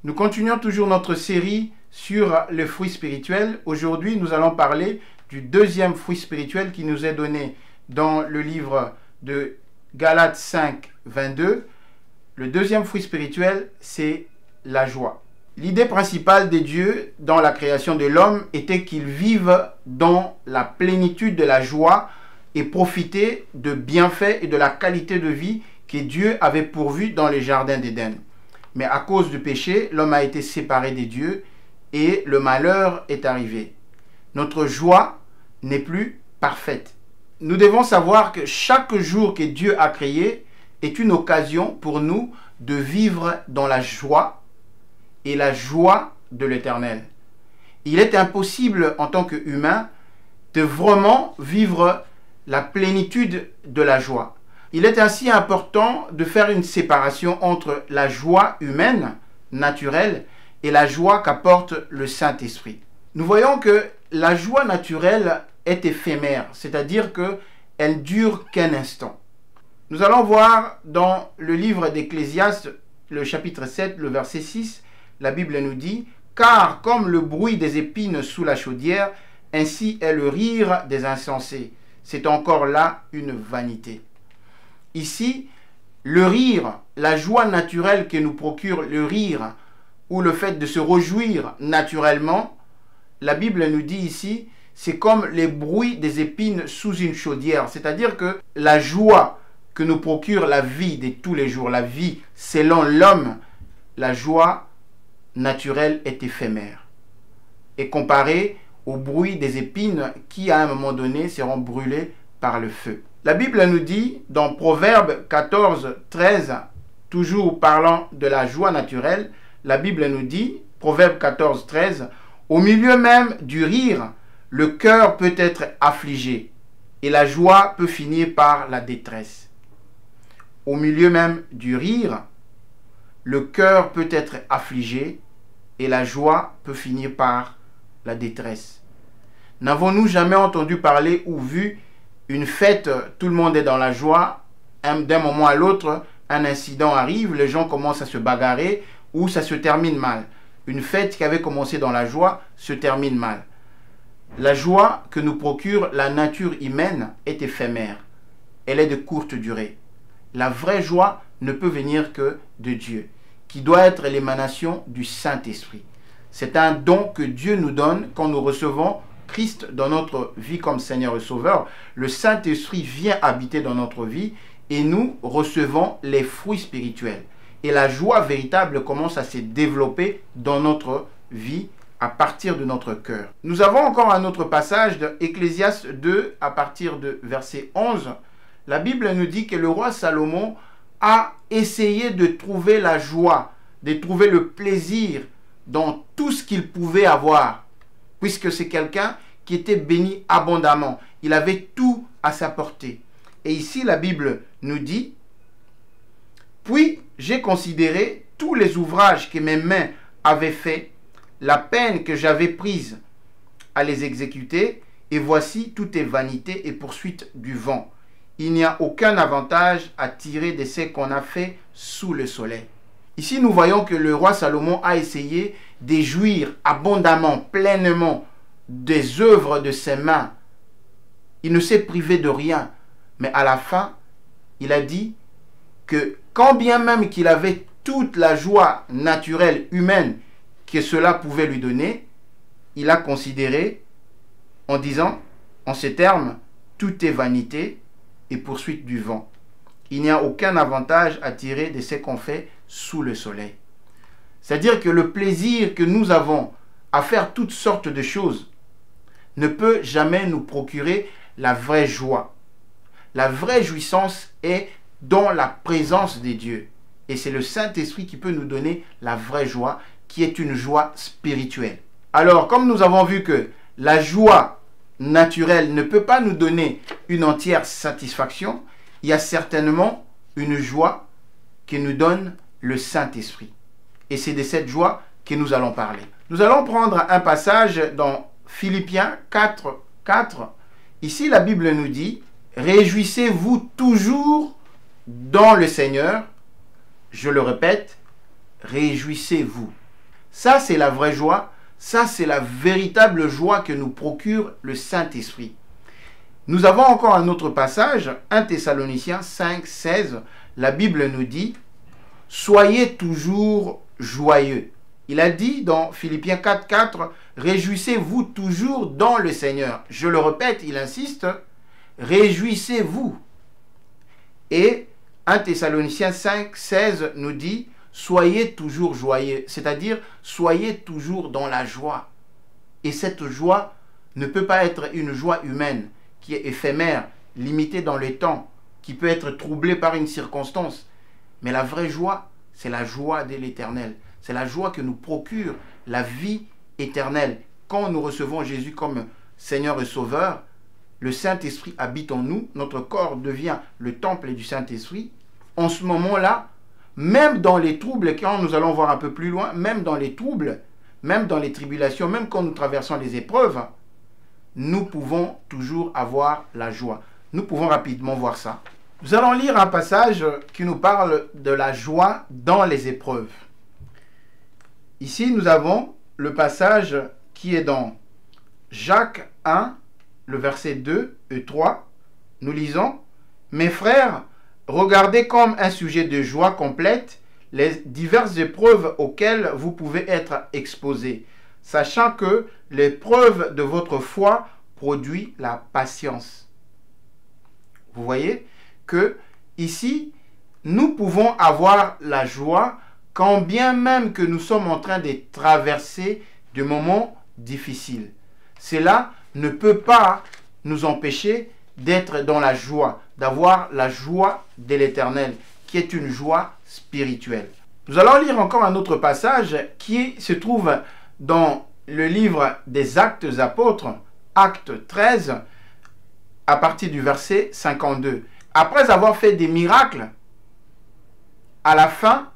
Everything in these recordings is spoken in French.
Nous continuons toujours notre série sur les fruits spirituels. Aujourd'hui, nous allons parler du deuxième fruit spirituel qui nous est donné dans le livre de Galates 5, 22. Le deuxième fruit spirituel, c'est la joie. L'idée principale de Dieu dans la création de l'homme était qu'il vive dans la plénitude de la joie et profiter de bienfaits et de la qualité de vie que Dieu avait pourvu dans les jardins d'Éden. Mais à cause du péché, l'homme a été séparé de Dieu et le malheur est arrivé. Notre joie n'est plus parfaite. Nous devons savoir que chaque jour que Dieu a créé est une occasion pour nous de vivre dans la joie et la joie de l'Éternel. Il est impossible en tant qu'humain de vraiment vivre la plénitude de la joie. Il est ainsi important de faire une séparation entre la joie humaine, naturelle, et la joie qu'apporte le Saint-Esprit. Nous voyons que la joie naturelle est éphémère, c'est-à-dire qu'elle dure qu'un instant. Nous allons voir dans le livre d'Ecclésiaste, le chapitre 7, le verset 6, la Bible nous dit « Car comme le bruit des épines sous la chaudière, ainsi est le rire des insensés. C'est encore là une vanité. » Ici, le rire, la joie naturelle que nous procure le rire ou le fait de se réjouir naturellement, la Bible nous dit ici, c'est comme les bruits des épines sous une chaudière. C'est-à-dire que la joie que nous procure la vie de tous les jours, la vie selon l'homme, la joie naturelle est éphémère. Et comparée au bruit des épines qui, à un moment donné, seront brûlées par le feu. La Bible nous dit, dans Proverbe 14, 13, toujours parlant de la joie naturelle, la Bible nous dit, Proverbe 14, 13, « Au milieu même du rire, le cœur peut être affligé, et la joie peut finir par la détresse. » Au milieu même du rire, le cœur peut être affligé, et la joie peut finir par la détresse. N'avons-nous jamais entendu parler ou vu une fête, tout le monde est dans la joie, d'un moment à l'autre, un incident arrive, les gens commencent à se bagarrer ou ça se termine mal. Une fête qui avait commencé dans la joie se termine mal. La joie que nous procure la nature humaine est éphémère. Elle est de courte durée. La vraie joie ne peut venir que de Dieu, qui doit être l'émanation du Saint-Esprit. C'est un don que Dieu nous donne quand nous recevons Christ dans notre vie comme Seigneur et Sauveur. Le Saint-Esprit vient habiter dans notre vie et nous recevons les fruits spirituels. Et la joie véritable commence à se développer dans notre vie à partir de notre cœur. Nous avons encore un autre passage de Ecclésiaste 2 à partir de verset 11. La Bible nous dit que le roi Salomon a essayé de trouver la joie, de trouver le plaisir dans tout ce qu'il pouvait avoir, puisque c'est quelqu'un qui était béni abondamment. Il avait tout à sa portée. Et ici, la Bible nous dit, « Puis j'ai considéré tous les ouvrages que mes mains avaient faits, la peine que j'avais prise à les exécuter, et voici tout est vanité et poursuite du vent. Il n'y a aucun avantage à tirer de ce qu'on a fait sous le soleil. » Ici, nous voyons que le roi Salomon a essayé de jouir abondamment, pleinement des œuvres de ses mains. Il ne s'est privé de rien. Mais à la fin, il a dit que quand bien même qu'il avait toute la joie naturelle humaine que cela pouvait lui donner, il a considéré en disant, en ces termes, tout est vanité et poursuite du vent. Il n'y a aucun avantage à tirer de ce qu'on fait sous le soleil. C'est-à-dire que le plaisir que nous avons à faire toutes sortes de choses ne peut jamais nous procurer la vraie joie. La vraie jouissance est dans la présence de Dieu. Et c'est le Saint-Esprit qui peut nous donner la vraie joie, qui est une joie spirituelle. Alors, comme nous avons vu que la joie naturelle ne peut pas nous donner une entière satisfaction, il y a certainement une joie que nous donne le Saint-Esprit. Et c'est de cette joie que nous allons parler. Nous allons prendre un passage dans Philippiens 4, 4. Ici, la Bible nous dit « Réjouissez-vous toujours dans le Seigneur. » Je le répète, réjouissez-vous. Ça, c'est la vraie joie. Ça, c'est la véritable joie que nous procure le Saint-Esprit. Nous avons encore un autre passage, 1 Thessaloniciens 5, 16. La Bible nous dit « Soyez toujours joyeux ». Il a dit dans Philippiens 4, 4 « Réjouissez-vous toujours dans le Seigneur ». Je le répète, il insiste « Réjouissez-vous ». Et 1 Thessaloniciens 5, 16 nous dit « Soyez toujours joyeux », c'est-à-dire « Soyez toujours dans la joie ». Et cette joie ne peut pas être une joie humaine qui est éphémère, limitée dans le temps, qui peut être troublée par une circonstance. Mais la vraie joie, c'est la joie de l'Éternel. C'est la joie que nous procure la vie éternelle. Quand nous recevons Jésus comme Seigneur et Sauveur, le Saint-Esprit habite en nous, notre corps devient le temple du Saint-Esprit. En ce moment-là, même dans les troubles, quand nous allons voir un peu plus loin, même dans les troubles, même dans les tribulations, même quand nous traversons les épreuves, nous pouvons toujours avoir la joie. Nous pouvons rapidement voir ça. Nous allons lire un passage qui nous parle de la joie dans les épreuves. Ici, nous avons le passage qui est dans Jacques 1, le verset 2 et 3. Nous lisons « Mes frères, regardez comme un sujet de joie complète les diverses épreuves auxquelles vous pouvez être exposés, sachant que l'épreuve de votre foi produit la patience. » Vous voyez que ici, nous pouvons avoir la joie quand bien même que nous sommes en train de traverser des moments difficiles. Cela ne peut pas nous empêcher d'être dans la joie, d'avoir la joie de l'Éternel, qui est une joie spirituelle. Nous allons lire encore un autre passage qui se trouve dans le livre des Actes des Apôtres, Acte 13, à partir du verset 52. Après avoir fait des miracles, à la fin,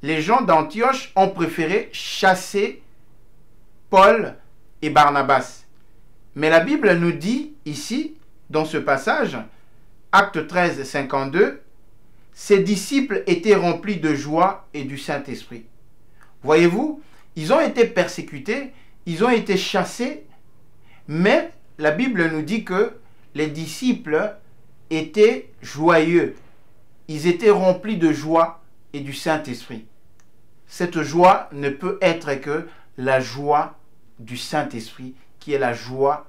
les gens d'Antioche ont préféré chasser Paul et Barnabas. Mais la Bible nous dit ici, dans ce passage, Acte 13, 52, « Ses disciples étaient remplis de joie et du Saint-Esprit. » Voyez-vous, ils ont été persécutés, ils ont été chassés, mais la Bible nous dit que les disciples étaient joyeux. Ils étaient remplis de joie et du Saint-Esprit. Cette joie ne peut être que la joie du Saint-Esprit, qui est la joie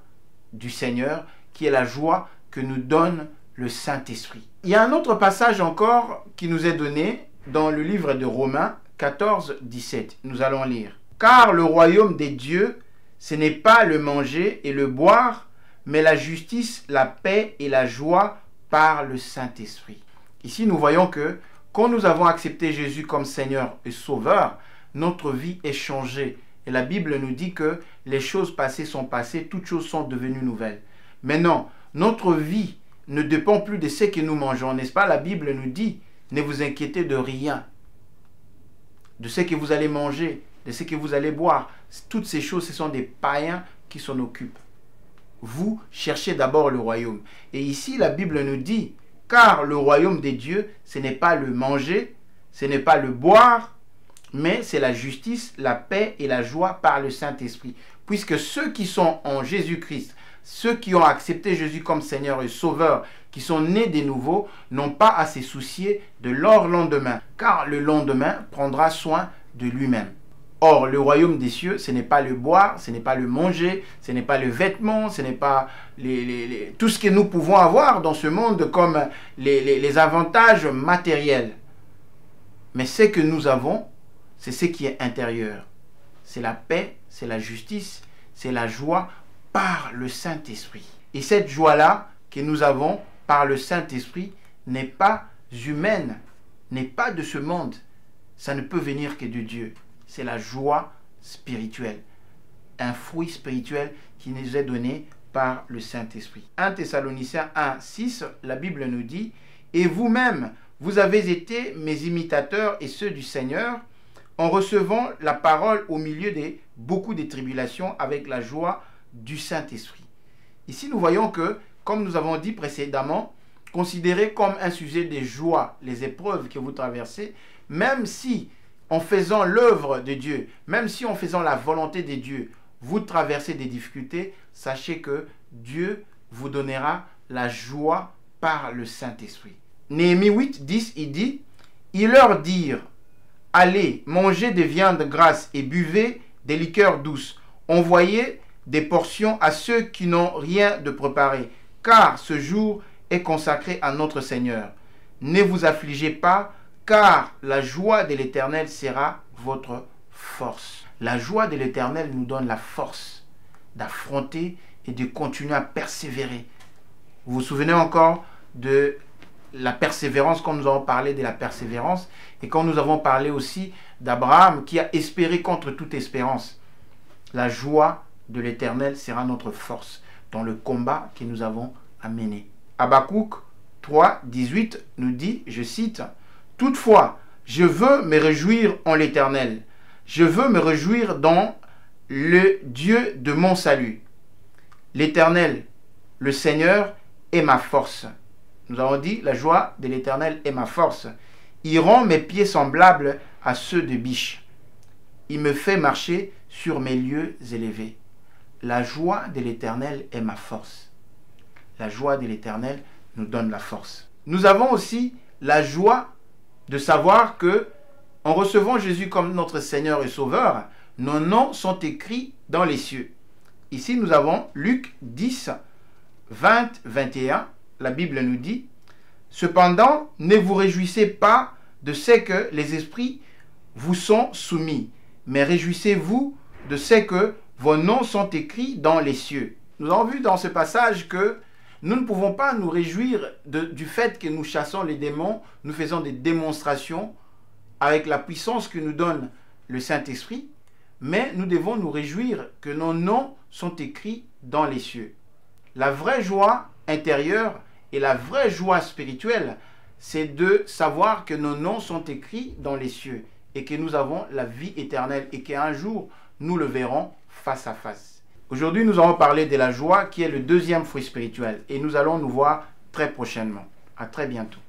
du Seigneur, qui est la joie que nous donne le Saint-Esprit. Il y a un autre passage encore qui nous est donné dans le livre de Romains 14, 17. Nous allons lire. « Car le royaume des dieux, ce n'est pas le manger et le boire, mais la justice, la paix et la joie par le Saint-Esprit. » Ici, nous voyons que quand nous avons accepté Jésus comme Seigneur et Sauveur, notre vie est changée. Et la Bible nous dit que les choses passées sont passées, toutes choses sont devenues nouvelles. Maintenant, notre vie ne dépend plus de ce que nous mangeons, n'est-ce pas? La Bible nous dit, ne vous inquiétez de rien, de ce que vous allez manger, de ce que vous allez boire. Toutes ces choses, ce sont des païens qui s'en occupent. Vous cherchez d'abord le royaume. Et ici, la Bible nous dit, car le royaume des dieux, ce n'est pas le manger, ce n'est pas le boire, mais c'est la justice, la paix et la joie par le Saint-Esprit. Puisque ceux qui sont en Jésus-Christ, ceux qui ont accepté Jésus comme Seigneur et Sauveur, qui sont nés de nouveau, n'ont pas à se soucier de leur lendemain, car le lendemain prendra soin de lui-même. Or, le royaume des cieux, ce n'est pas le boire, ce n'est pas le manger, ce n'est pas le vêtement, ce n'est pas tout ce que nous pouvons avoir dans ce monde comme les avantages matériels. Mais ce que nous avons, c'est ce qui est intérieur. C'est la paix, c'est la justice, c'est la joie par le Saint-Esprit. Et cette joie-là que nous avons par le Saint-Esprit n'est pas humaine, n'est pas de ce monde. Ça ne peut venir que de Dieu. C'est la joie spirituelle, un fruit spirituel qui nous est donné par le Saint-Esprit. 1 Thessaloniciens 1, 6, la Bible nous dit « Et vous-même, vous avez été mes imitateurs et ceux du Seigneur, en recevant la parole au milieu de beaucoup de tribulations avec la joie du Saint-Esprit. » Ici, nous voyons que, comme nous avons dit précédemment, considérez comme un sujet de joie les épreuves que vous traversez, même si en faisant l'œuvre de Dieu, même si en faisant la volonté de Dieu, vous traversez des difficultés, sachez que Dieu vous donnera la joie par le Saint-Esprit. Néhémie 8, 10, il dit, « Ils leur dirent, allez, mangez des viandes grasses et buvez des liqueurs douces. Envoyez des portions à ceux qui n'ont rien de préparé, car ce jour est consacré à notre Seigneur. Ne vous affligez pas, car la joie de l'Éternel sera votre force. » La joie de l'Éternel nous donne la force d'affronter et de continuer à persévérer. Vous vous souvenez encore de la persévérance, quand nous avons parlé de la persévérance, et quand nous avons parlé aussi d'Abraham qui a espéré contre toute espérance. La joie de l'Éternel sera notre force dans le combat que nous avons à mener. Habakkuk 3, 18 nous dit, je cite, « Toutefois, je veux me réjouir en l'Éternel. Je veux me réjouir dans le Dieu de mon salut. L'Éternel, le Seigneur, est ma force. » Nous avons dit, la joie de l'Éternel est ma force. Il rend mes pieds semblables à ceux de biche. Il me fait marcher sur mes lieux élevés. La joie de l'Éternel est ma force. La joie de l'Éternel nous donne la force. Nous avons aussi la joie de savoir que, en recevant Jésus comme notre Seigneur et Sauveur, nos noms sont écrits dans les cieux. Ici, nous avons Luc 10, 20, 21. La Bible nous dit, « Cependant, ne vous réjouissez pas de ce que les esprits vous sont soumis, mais réjouissez-vous de ce que vos noms sont écrits dans les cieux. » Nous avons vu dans ce passage que nous ne pouvons pas nous réjouir du fait que nous chassons les démons, nous faisons des démonstrations avec la puissance que nous donne le Saint-Esprit, mais nous devons nous réjouir que nos noms sont écrits dans les cieux. La vraie joie intérieure et la vraie joie spirituelle, c'est de savoir que nos noms sont écrits dans les cieux et que nous avons la vie éternelle et qu'un jour, nous le verrons face à face. Aujourd'hui, nous allons parler de la joie qui est le deuxième fruit spirituel et nous allons nous voir très prochainement. À très bientôt.